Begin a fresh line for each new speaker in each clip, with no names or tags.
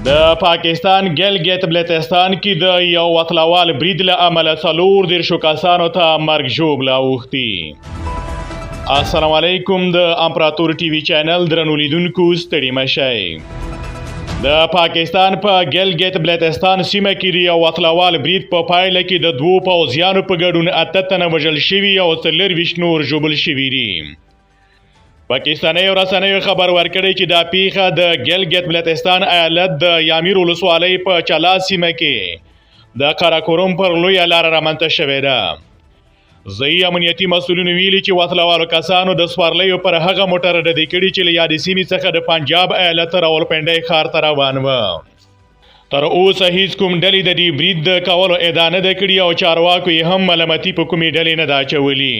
د پاکستان ګلګت بلتستان کې د یو وطلوال برید له امله 40 کسانو ته مرګ ژوبله اوښتي. السلام علیکم. د امپراتور ټي وي چینل درنو لیدونکو ستړي مشئ. د پاکستان په ګلګت بلتستان سیمه کې د یو وطلوال برید په پایله کې د 2 پوځیانو په ګډون 8 تنه وژل شوي او 24 نور ژوبل شوي دي. پاکستاني رسنیو خبر ورکړی چې دا پیښه د ګلګت بلتستان ایالت د یامیر ولسوالۍ په چلا سیمه کې د قراقرم پر لویه لاره رامنځته شوې ده. ځایي امنیتي مسؤلینو ویلي چې وطلوالو کسانو د سوارلیو پر هغه موټر ډډې کړي چې له یادې سیمې څخه د پنجاب ایالت راولپنډۍ ښار ته روان و. تر اوسه هیڅ کوم ډلې د دې برید د کولو ادعا نه ده کړې او چارواکو یې هم ملامتي په کومې ډلې نه ده اچولي.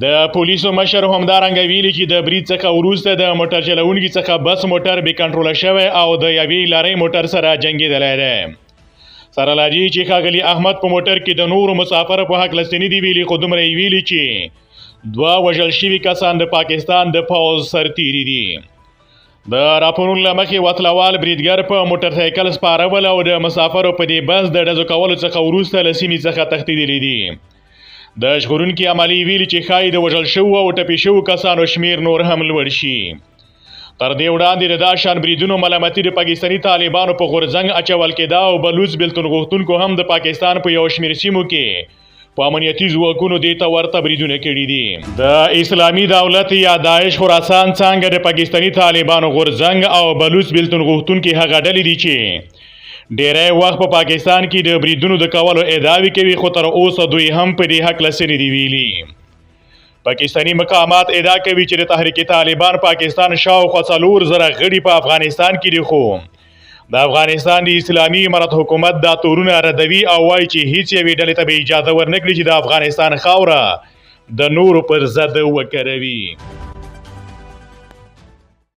د پولیسو مشر همدارنګه ویلي چې د برید څخه وروسته د موټر چلونکي څخه بس موټر بې کنټروله شوی او د یوې لارۍ موټر سره جنګېدلی دی. سره لا دې چې ښاغلي احمد په موټر کې د نورو مسافرو په هکله څه نه دي ویلي، خو دومره یې ویلي چې 2 وژل شوي کسان د پاکستان د پوځ سرتیري دي. د راپورونو له مخې وطلوال بریدګر په موټر سایکل سپارول او د مسافرو په دې بس د ډزو کولو څخه وروسته له سیمې څخه تښتېدلی دي. د ژغورونکي عملي ویلي چې ښایي د وژل شوو او ټپي شوو کسانو شمیر نور هم لوړ شي. تر دې وړاندې د دا شان بریدونو ملامتي د پاکستاني طالبانو په غورځنګ اچول کېده او بلوچ بېلتون غوښتونکو هم د پاکستان په یو شمېر سیمو کې په امنیتي ځواکونو دې ته ورته بریدونه کړي دي. د اسلامي دولت یا داعش خراسان څانګه د پاکستاني طالبانو غورځنګ او بلوچ بېلتون غوښتونکي هغه ډلې دي چې ډیری وخت په پاکستان کې د بریدونو د کولو ادعاوې کوي، خو تر اوسه دوی هم په دې هکله څه نه دي ویلي. پاکستاني مقامات ادعا کوي چې د تحریک طالبان پاکستان شاوخوا 4000 غړي په افغانستان کې دي، خو د افغانستان د اسلامي امارت حکومت دا تورونه ردوي او وایي چې هیڅ یوې ډلې ته به اجازه ورنکړي چې د افغانستان خاوره د نورو پر ضد وکاروي.